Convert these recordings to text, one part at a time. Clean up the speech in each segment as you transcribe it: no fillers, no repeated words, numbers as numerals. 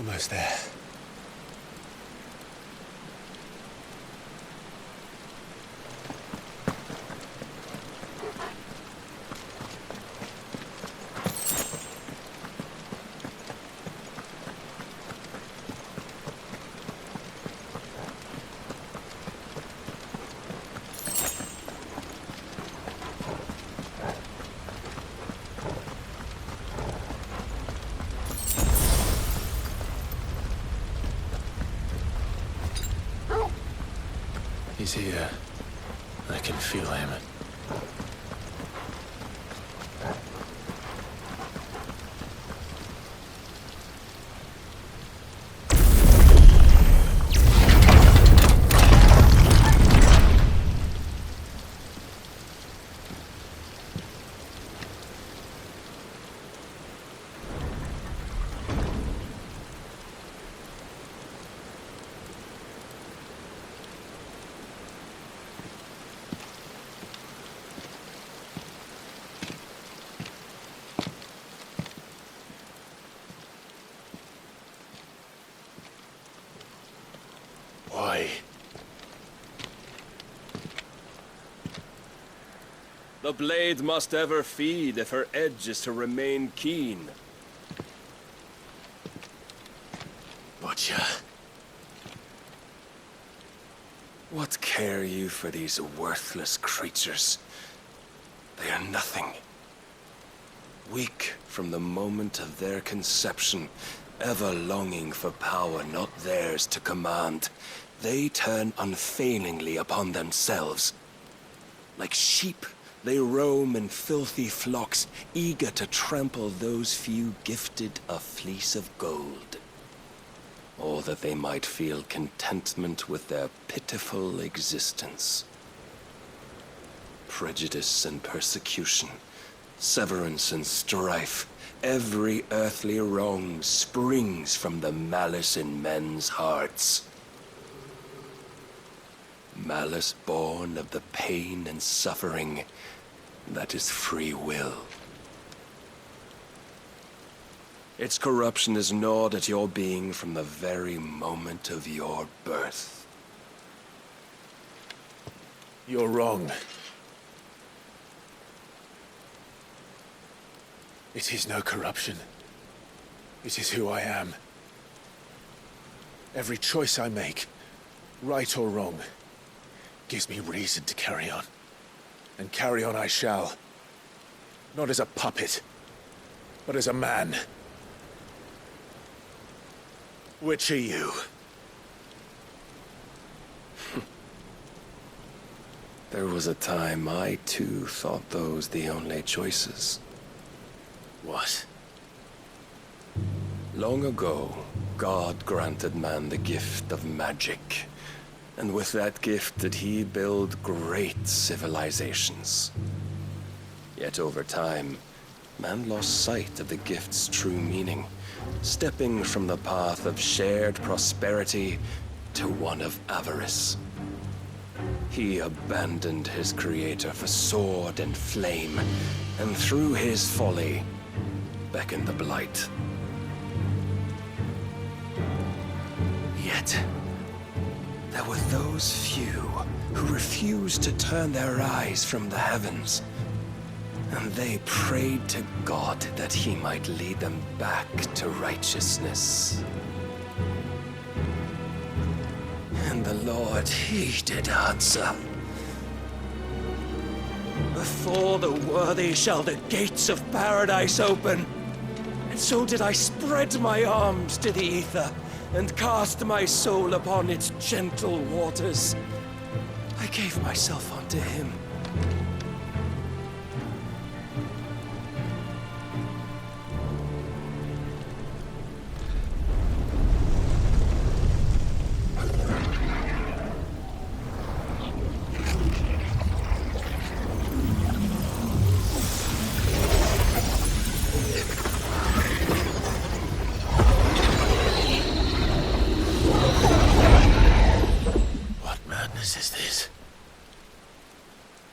Almost there. He's here. I can feel him. Why? The blade must ever feed if her edge is to remain keen. Butcher. What care you for these worthless creatures? They are nothing. Weak from the moment of their conception, ever longing for power not theirs to command, they turn unfailingly upon themselves. Like sheep, they roam in filthy flocks, eager to trample those few gifted a fleece of gold. Or that they might feel contentment with their pitiful existence. Prejudice and persecution, severance and strife, every earthly wrong springs from the malice in men's hearts. Malice born of the pain and suffering that is free will. Its corruption is gnawed at your being from the very moment of your birth. You're wrong. It is no corruption. It is who I am. Every choice I make, right or wrong, gives me reason to carry on. And carry on I shall. Not as a puppet, but as a man. Which are you? There was a time I too thought those the only choices. What? Long ago, God granted man the gift of magic. And with that gift did he build great civilizations. Yet over time, man lost sight of the gift's true meaning, stepping from the path of shared prosperity to one of avarice. He abandoned his creator for sword and flame, and through his folly, beckoned the blight. Yet, there were those few who refused to turn their eyes from the heavens, and they prayed to God that he might lead them back to righteousness. And the Lord, he did answer. Before the worthy shall the gates of paradise open. And so did I spread my arms to the ether, and cast my soul upon its gentle waters. I gave myself unto him.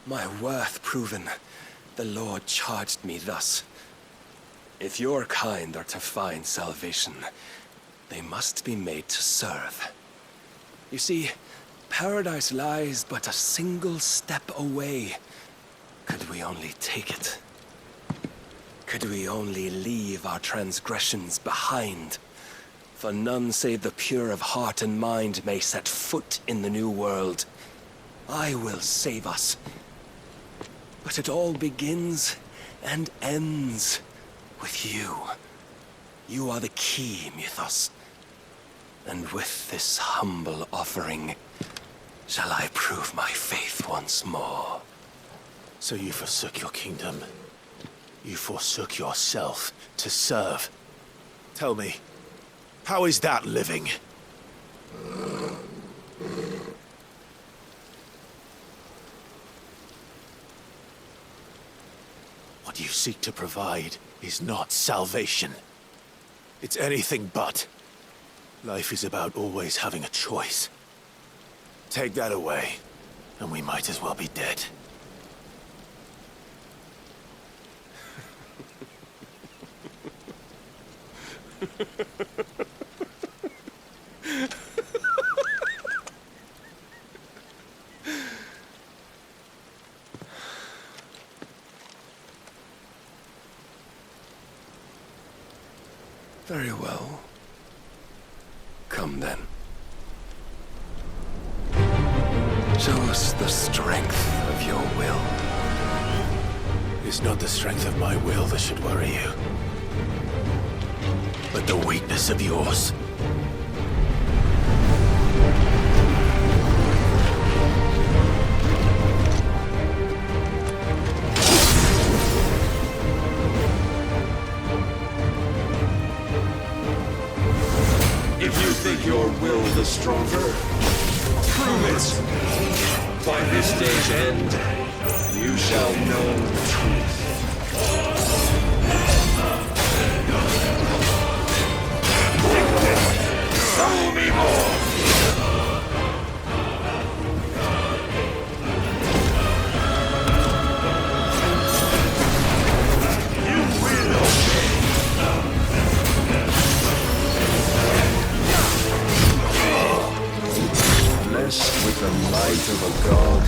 My worth proven, the Lord charged me thus. If your kind are to find salvation, They must be made to serve. You see, paradise lies but a single step away. Could we only take it? Could we only leave our transgressions behind? For none save the pure of heart and mind may set foot in the new world. I will save us. But it all begins and ends with you. You are the key, Mythos. And with this humble offering, shall I prove my faith once more. So you forsook your kingdom. You forsook yourself to serve. Tell me, how is that living? What you seek to provide is not salvation. It's anything but. Life is about always having a choice. Take that away, and we might as well be dead. Very well. Come then. Show us the strength of your will. It's not the strength of my will that should worry you, but the weakness of yours. If you think your will the stronger, prove it. By this day's end, you shall know the truth. Show me more! You will obey! Blessed with the might of a god,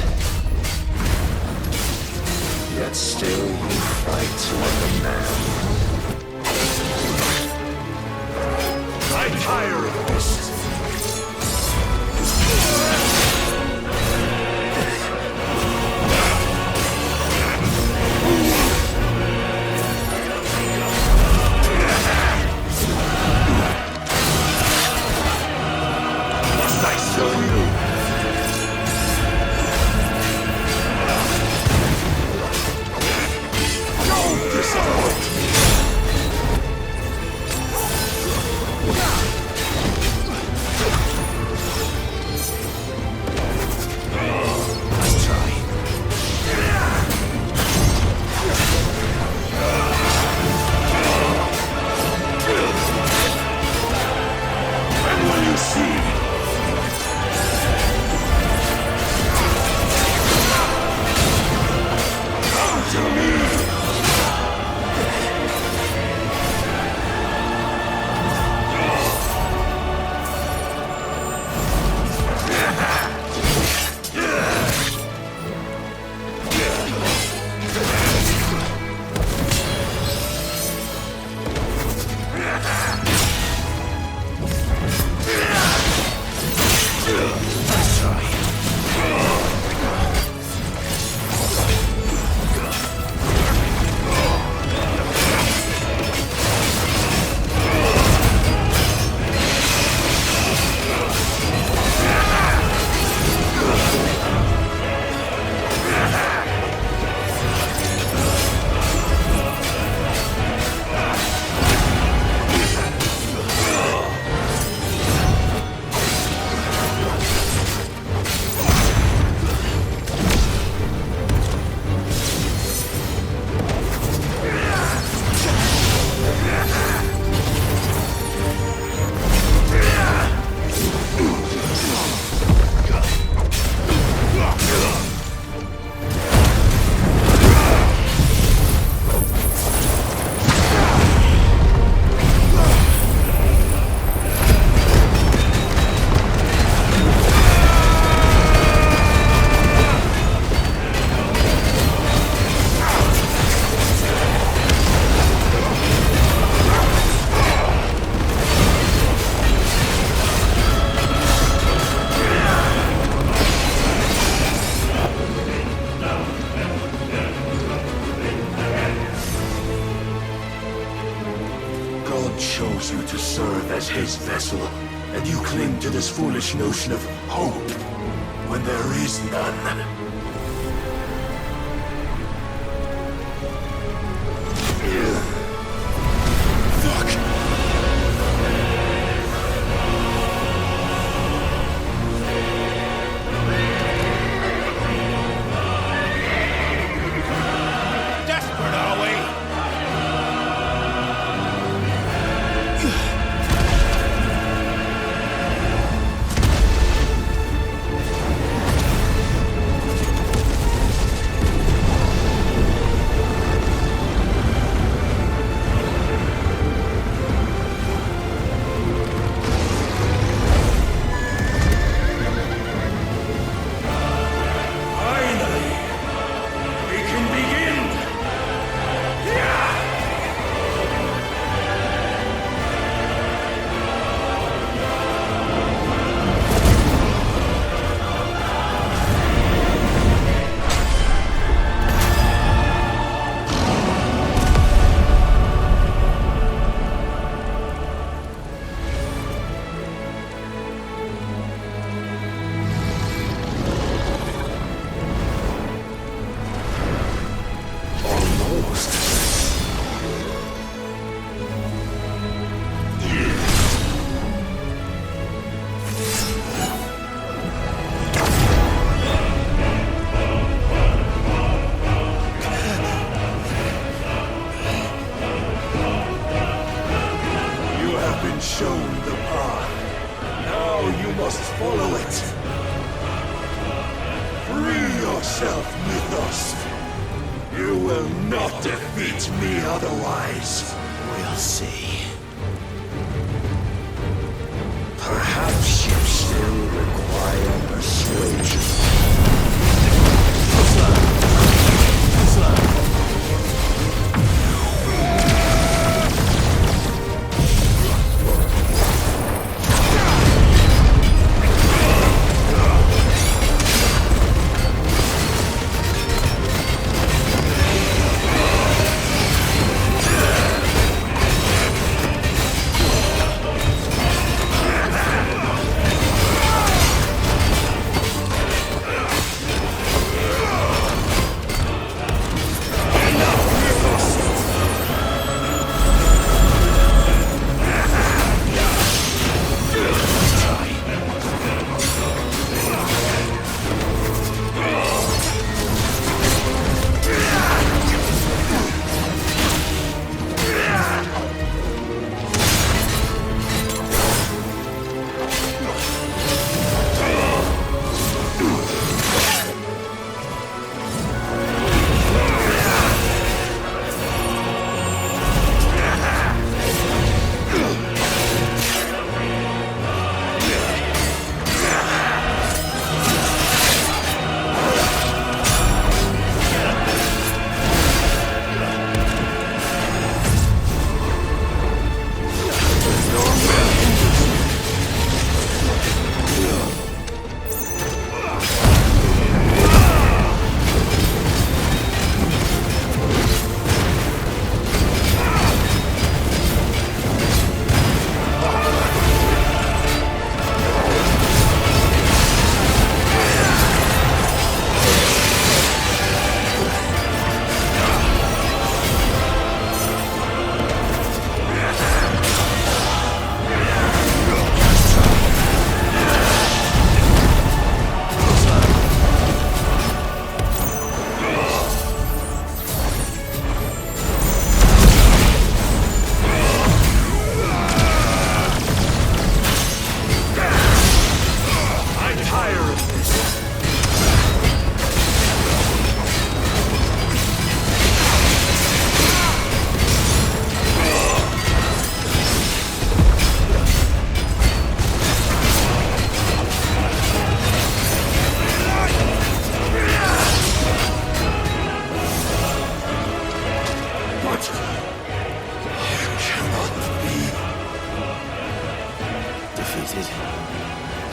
yet still you fight like a man. I tire of this. Must I show you? Don't disappoint me. cling to this foolish notion of hope when there is none? Shown the path. Now you must follow it. Free yourself, Mythos. You will not defeat me otherwise. We'll see. Perhaps you still require persuasion.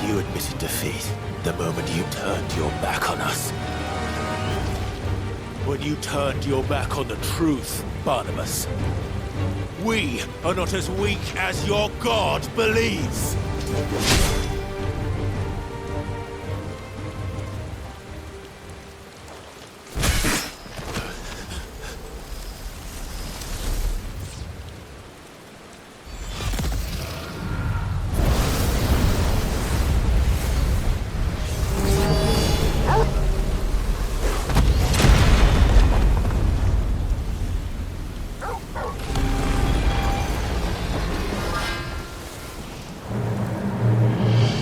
You admitted defeat the moment you turned your back on us. When you turned your back on the truth, Barnabas. We are not as weak as your god believes.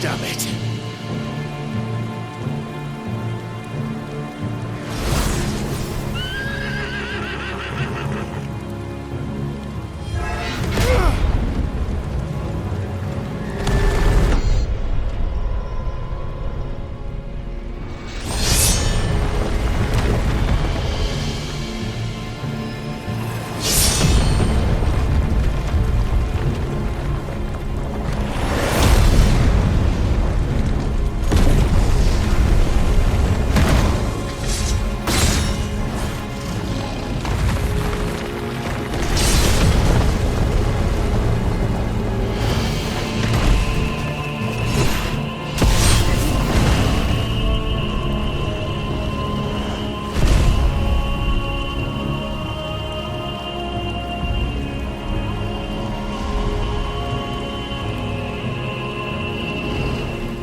Damn it!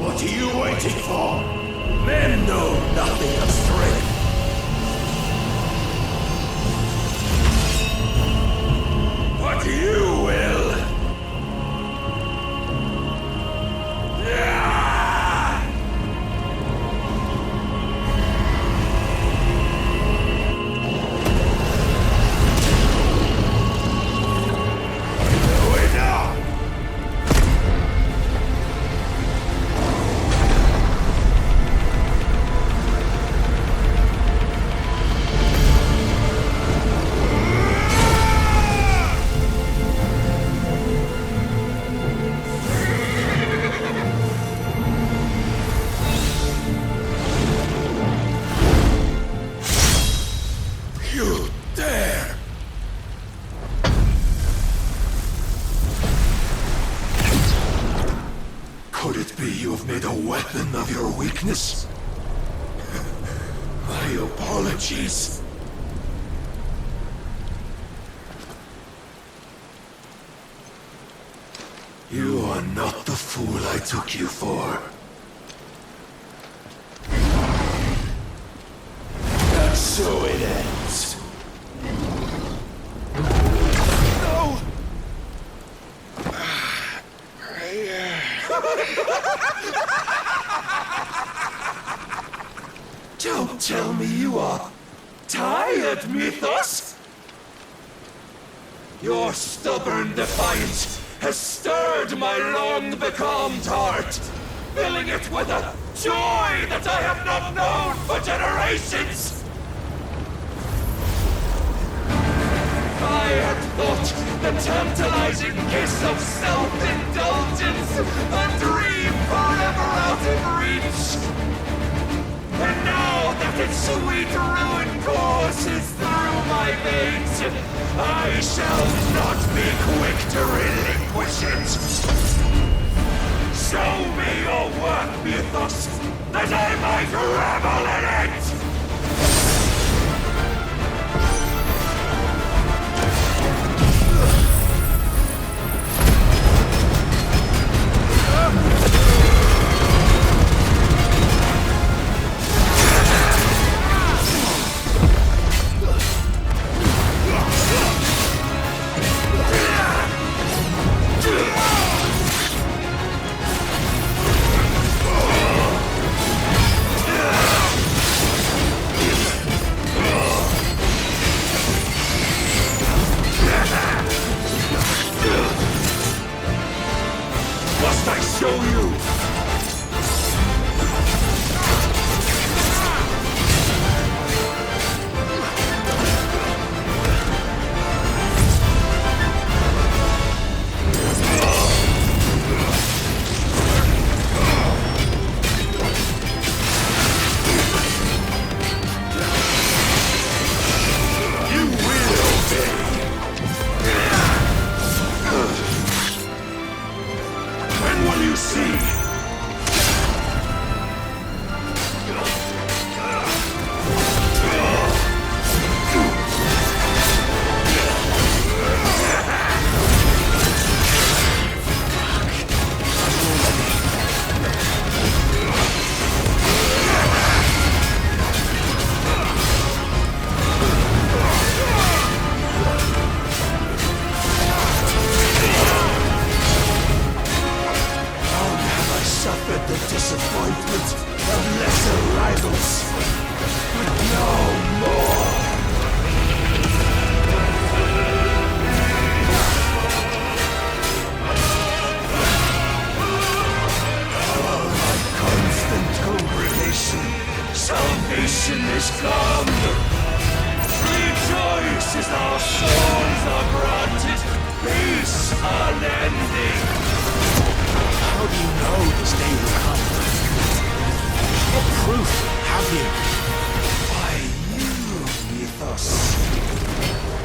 What are you waiting for? Men know nothing of strength. But you will. You dare! Could it be you have made a weapon of your weakness? My apologies. You are not the fool I took you for. And so it ends. No! Don't tell me you are tired, Mythos! Your stubborn defiance has stirred my long-becalmed heart, filling it with a joy that I have not known for generations! I had thought the tantalizing kiss of self-indulgence a dream forever out of reach! And now that its sweet ruin courses through my veins, I shall not be quick to relinquish it! Show me your work, Mythos, that I might revel in it! suffered the disappointment of lesser rivals, but no more. Oh, my constant congregation, salvation is come. Rejoice as our souls are granted peace unending. How do you know this day will come? What proof have you? By you, Mythos.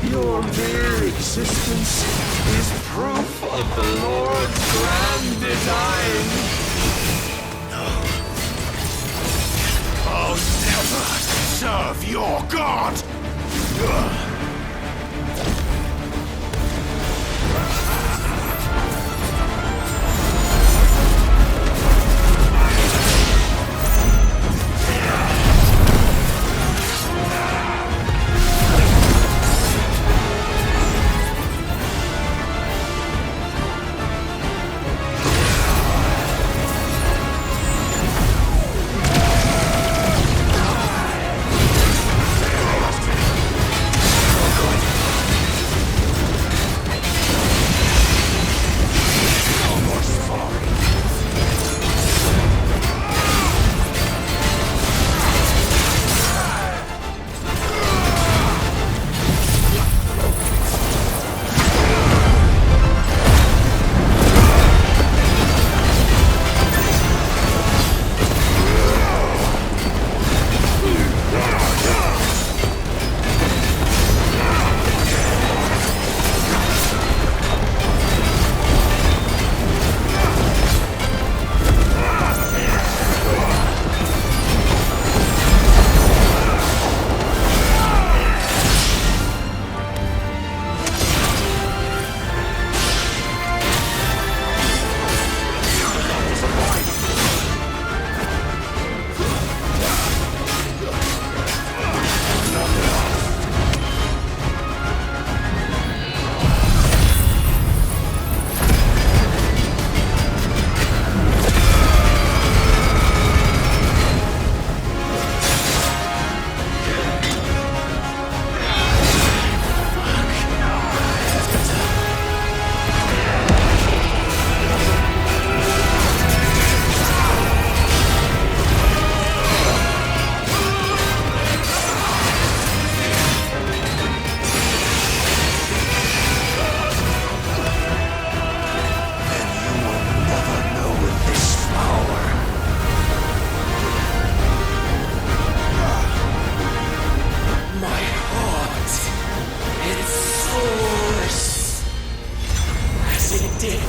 Your mere existence is proof of the Lord's grand design. No. I'll never serve your god!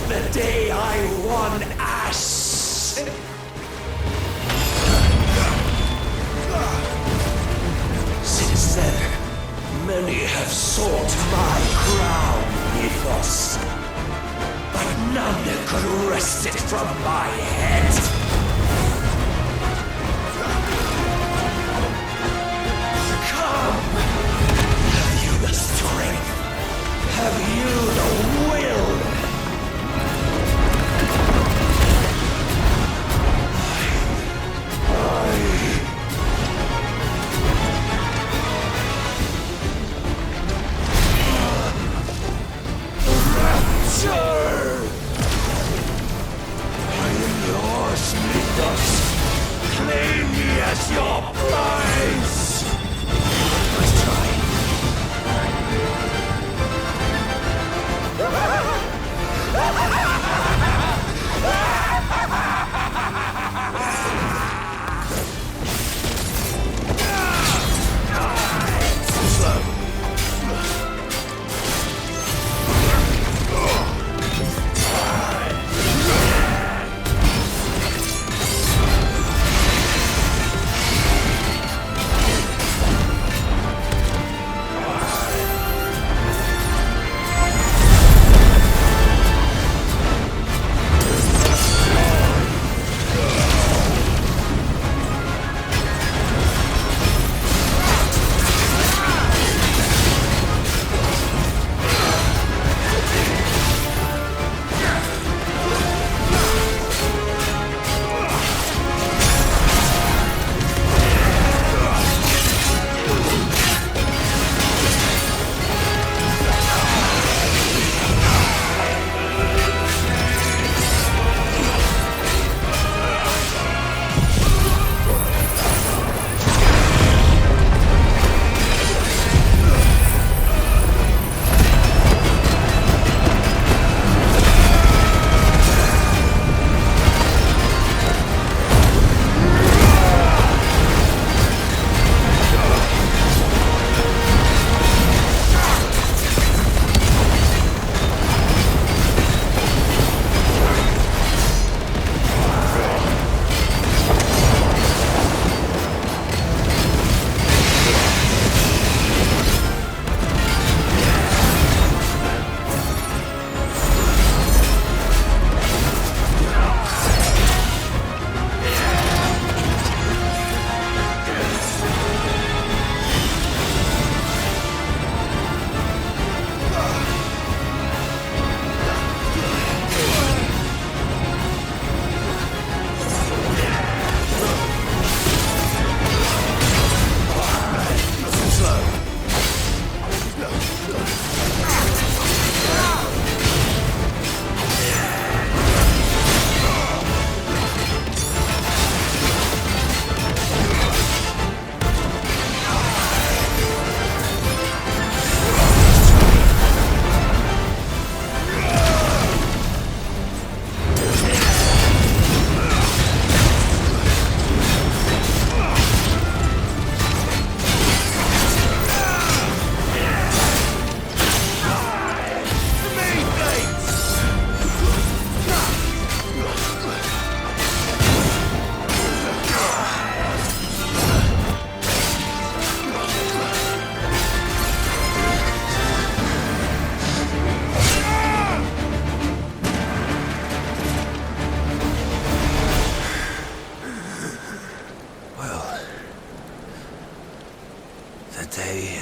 The day I won Ash. Since then, many have sought my crown, Mythos, but none could wrest it from my head. Come! Have you the strength? Have you the will? Claim me as your prize! Let's try.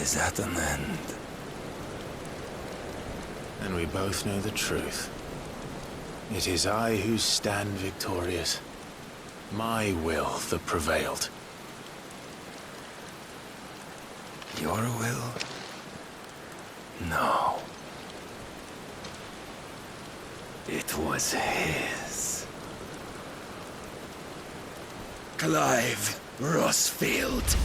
is at an end. And we both know the truth. It is I who stand victorious. My will that prevailed. Your will? No. It was his. Clive Rossfield.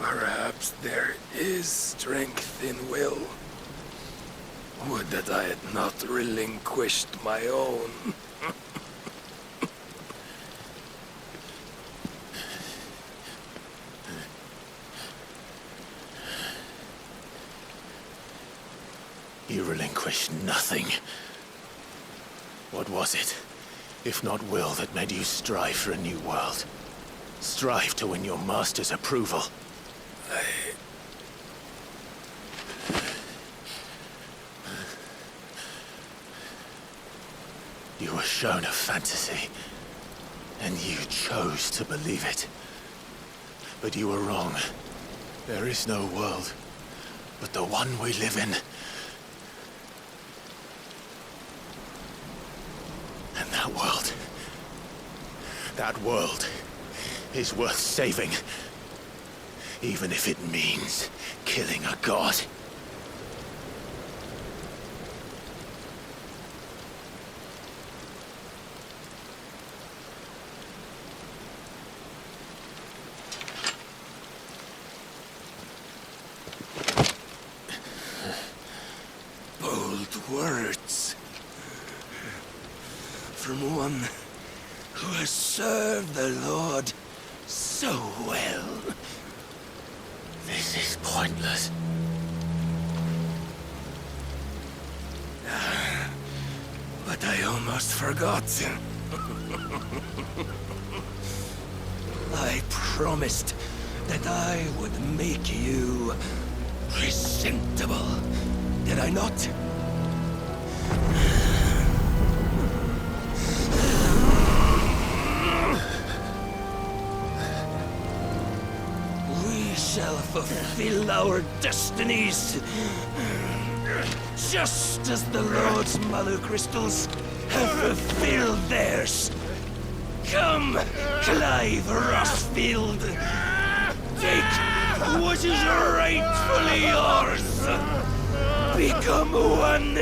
Perhaps there is strength in will. Would that I had not relinquished my own. You relinquished nothing. What was it, if not will, that made you strive for a new world? Strive to win your master's approval? You were shown a fantasy, and you chose to believe it. But you were wrong. There is no world, but the one we live in. And that world is worth saving, even if it means killing a god. Bold words. From one who has served the Lord so well. This is pointless. But I almost forgot. I promised that I would make you presentable. Did I not? We shall fulfill our destinies, just as the Lord's Mother Crystals have fulfilled theirs. Come, Clive Rossfield. Take what is rightfully yours. Become one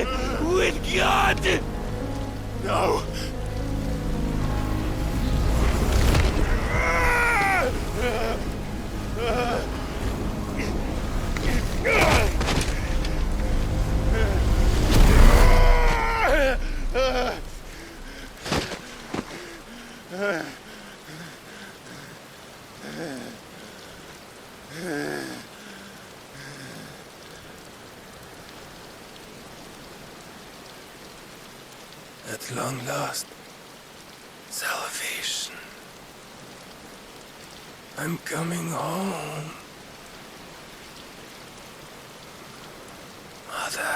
with God. No! At long last, salvation. I'm coming home. Mother.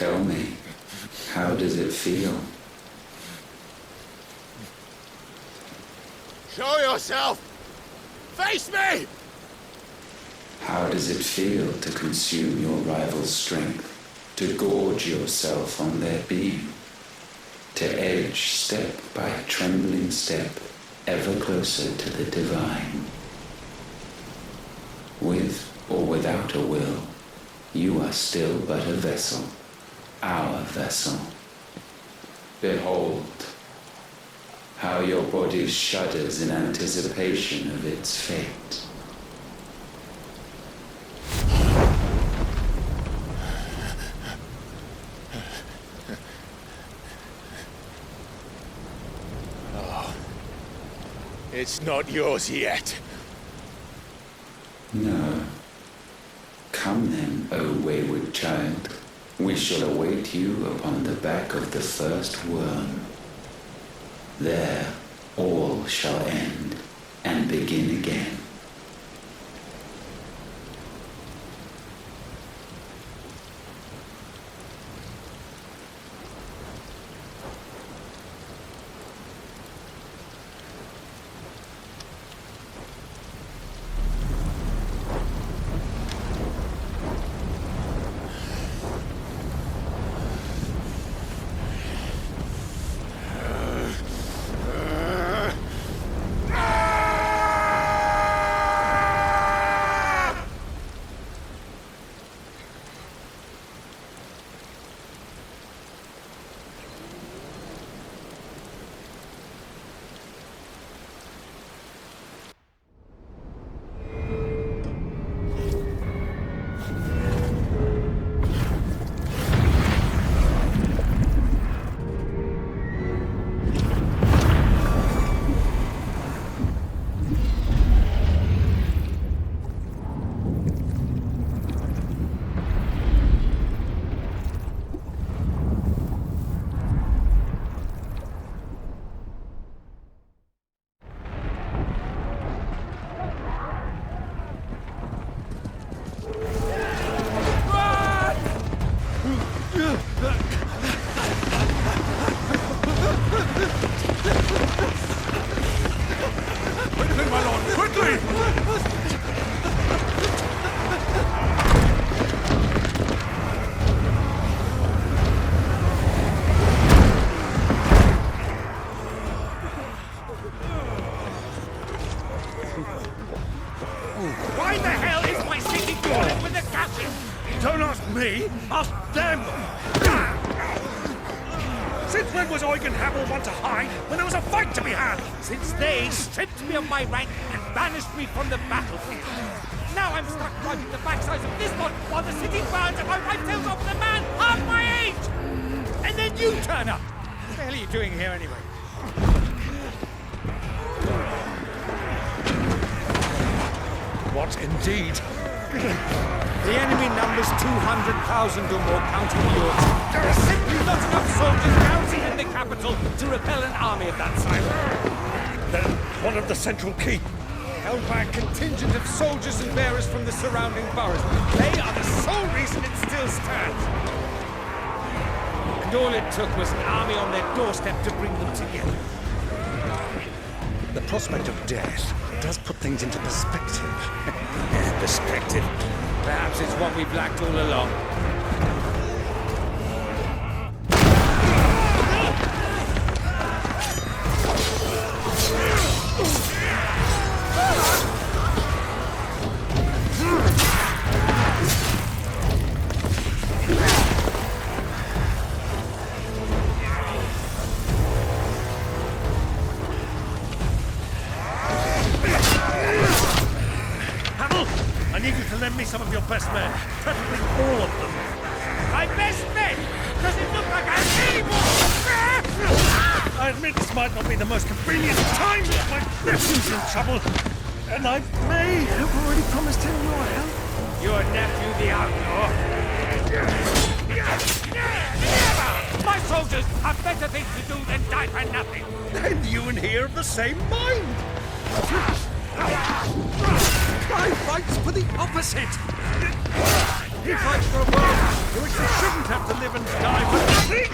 Tell me, how does it feel? Show yourself! Face me! How does it feel to consume your rival's strength? To gorge yourself on their beam? To edge step by trembling step ever closer to the divine? With or without a will, you are still but a vessel, our vessel. Behold, how your body shudders in anticipation of its fate. It's not yours yet. No. Come then, O wayward child. We shall await you upon the back of the first worm. There, all shall end and begin again. Why the hell is my city falling with the captain? Don't ask me, ask them! Since when was Eugen Hamel one to hide when there was a fight to be had? Since they stripped me of my rank and banished me from the battlefield. Now I'm stuck driving the backsides of this one while the city burns and my wife tells off the man half my age! And then you turn up! What the hell are you doing here anyway? What indeed? The enemy numbers 200,000 or more, counting yours. There are simply not enough soldiers garrisoned in the capital to repel an army of that size. Then one of the central keep. Held by a contingent of soldiers and bearers from the surrounding boroughs. They are the sole reason it still stands. And all it took was an army on their doorstep to bring them together. The prospect of death does put things into perspective. Perspective. Perhaps it's what we've lacked all along. I need you to lend me some of your best men. Preferably all of them. My best men! Does it look like I'm anymore? I admit this might not be the most convenient time, but my nephew's in trouble. And I may have already promised him your help. Your nephew, the outlaw? Never! My soldiers have better things to do than die for nothing. And you and he are of the same mind. I fight for the opposite. He fights for a world in which they shouldn't have to live and die for nothing!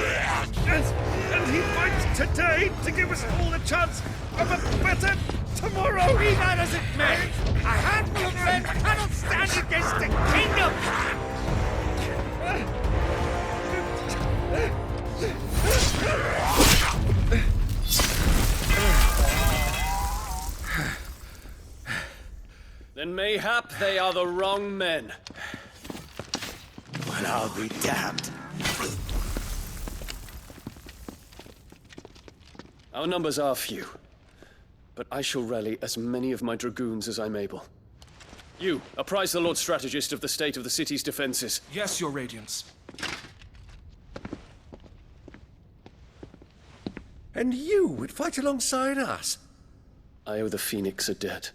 And he fights today to give us all a chance of a better tomorrow! Be that as it may, a handful of men cannot stand against a kingdom! Then mayhap they are the wrong men. Well, I'll be damned. Our numbers are few, but I shall rally as many of my dragoons as I'm able. You, apprise the Lord Strategist of the state of the city's defenses. Yes, Your Radiance. And you would fight alongside us? I owe the Phoenix a debt.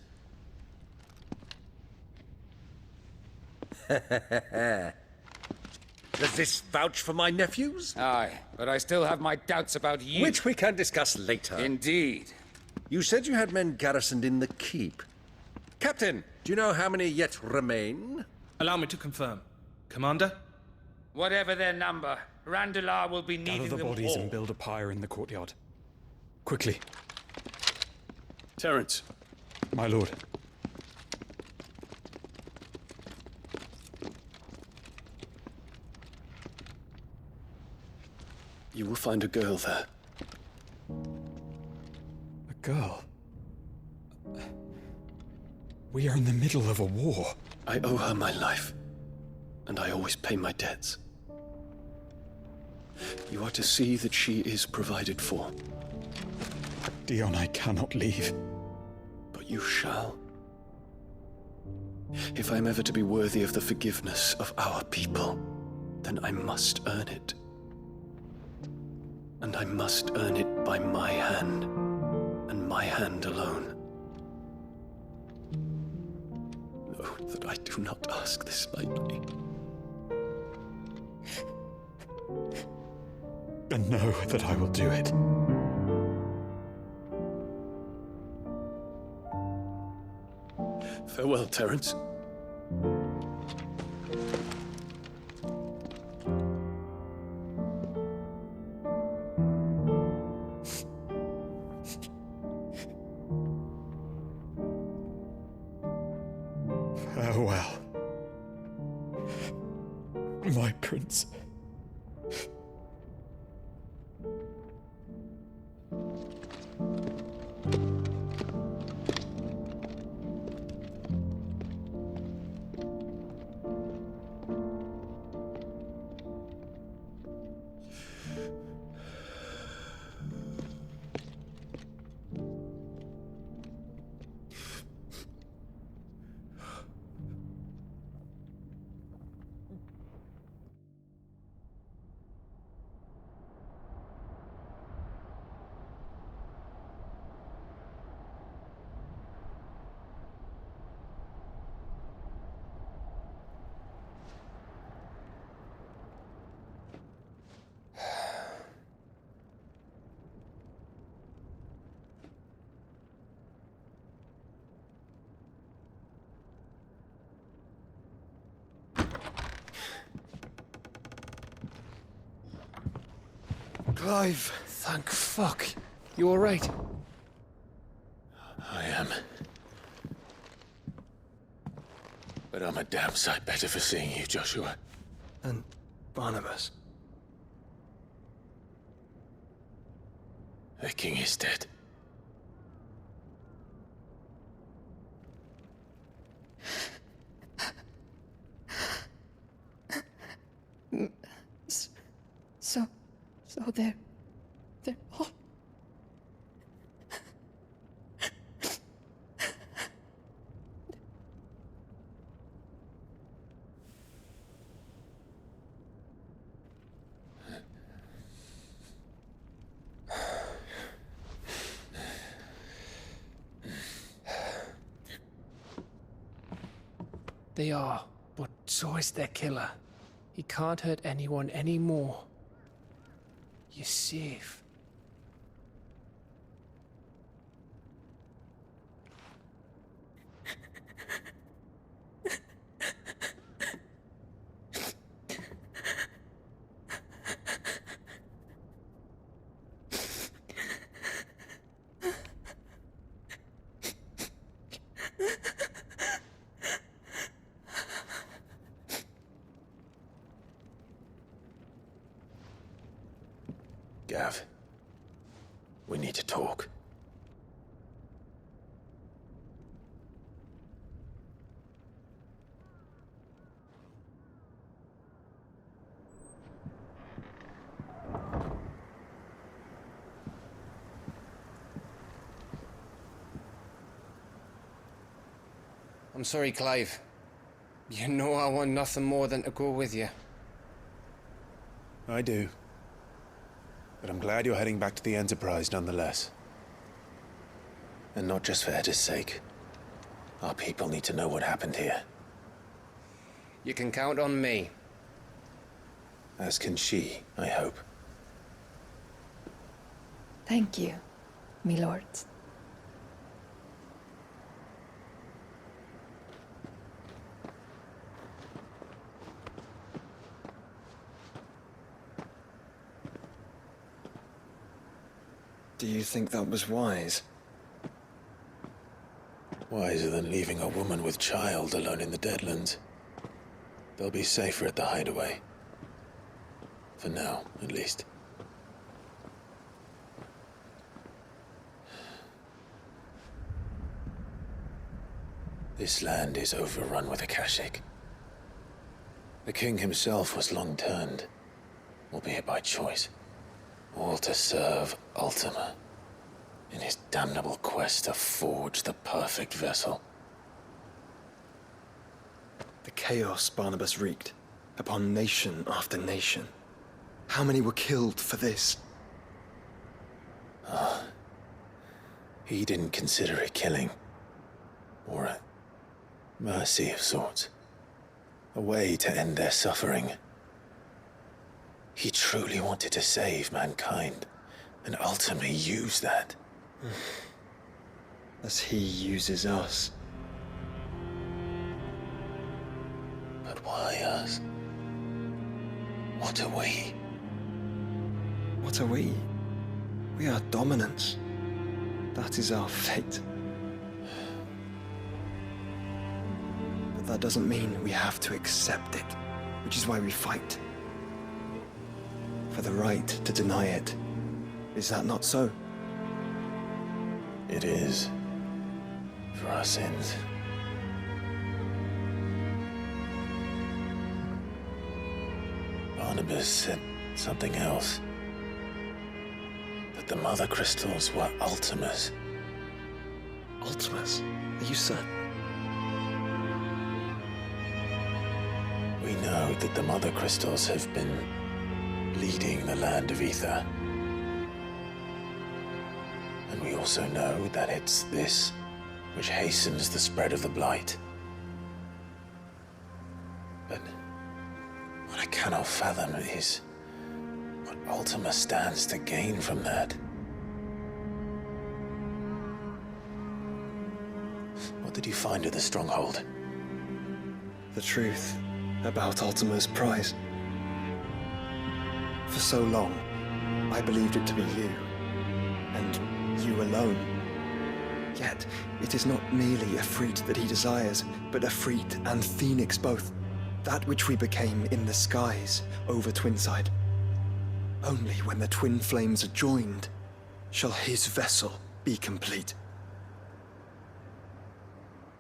Does this vouch for my nephews? Aye, but I still have my doubts about you. Which we can discuss later. Indeed. You said you had men garrisoned in the keep. Captain, do you know how many yet remain? Allow me to confirm. Commander? Whatever their number, Randalar will be Gather needing the them bodies all. and build a pyre in the courtyard. Quickly, Terence, my lord. you will find a girl there. A girl. We are in the middle of a war. I owe her my life, and I always pay my debts. You are to see that she is provided for, Dion, I cannot leave. but you shall. If I am ever to be worthy of the forgiveness of our people, then I must earn it. And I must earn it by my hand, and my hand alone. Know that I do not ask this lightly. And know that I will do it. Farewell, Terence. Farewell, my prince. Clive, thank fuck. You alright? I am. But I'm a damn sight better for seeing you, Joshua. And Barnabas. The king is dead. So they're all... They are, but so is their killer. He can't hurt anyone anymore. You're safe. Gav, we need to talk. I'm sorry, Clive. You know I want nothing more than to go with you. I do. But I'm glad you're heading back to the Enterprise nonetheless. And not just for Edda's sake. Our people need to know what happened here. You can count on me. As can she, I hope. Thank you, me lords. Do you think that was wise? Wiser than leaving a woman with child alone in the Deadlands. They'll be safer at the hideaway. For now, at least. This land is overrun with Akashic. The king himself was long turned, albeit by choice. All to serve Ultima, in his damnable quest to forge the perfect vessel. The chaos Barnabas wreaked upon nation after nation. How many were killed for this? He didn't consider it killing. Or a mercy of sorts. A way to end their suffering. He truly wanted to save mankind, and ultimately use that. As he uses us. But why us? What are we? What are we? We are dominance. That is our fate. But that doesn't mean we have to accept it, which is why we fight. For the right to deny it. Is that not so? It is. For our sins. Barnabas said something else. That the Mother Crystals were Ultimas. Ultimas? Are you certain? We know that the Mother Crystals have been leading the land of Ether. And we also know that it's this which hastens the spread of the Blight. But what I cannot fathom is what Ultima stands to gain from that. What did you find at the Stronghold? The truth about Ultima's prize. For so long, I believed it to be you, and you alone. Yet, it is not merely Efreet that he desires, but Efreet and Phoenix both. That which we became in the skies over Twinside. Only when the twin flames are joined shall his vessel be complete.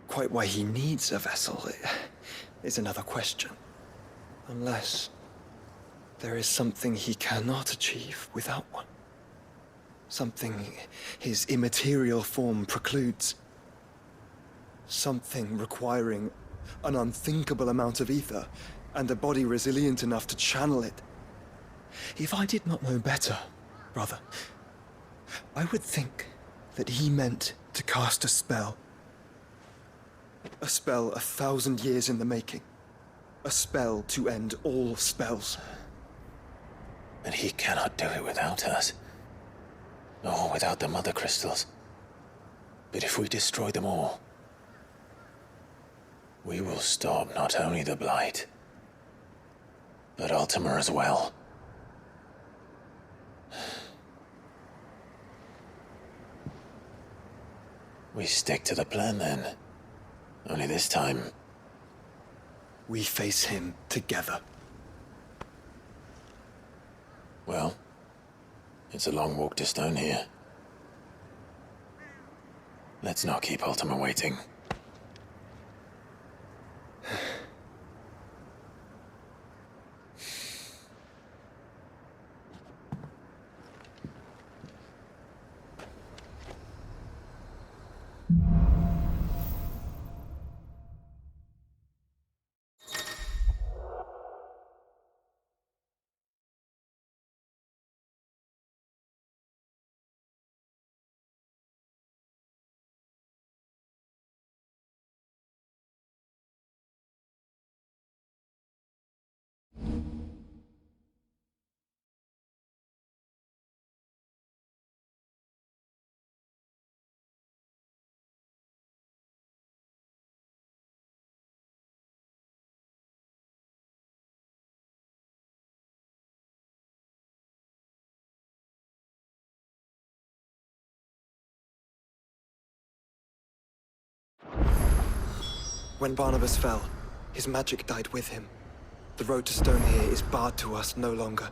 Quite why he needs a vessel is another question. Unless there is something he cannot achieve without one. Something his immaterial form precludes. Something requiring an unthinkable amount of ether and a body resilient enough to channel it. If I did not know better, brother, I would think that he meant to cast a spell. A spell 1,000 years in the making. A spell to end all spells. But he cannot do it without us. Nor without the Mother Crystals. But if we destroy them all, we will stop not only the Blight, but Ultima as well. We stick to the plan then. Only this time, we face him together. well, It's a long walk to Stone here. Let's not keep Ultima waiting. When Barnabas fell, his magic died with him. The road to Stone here is barred to us no longer.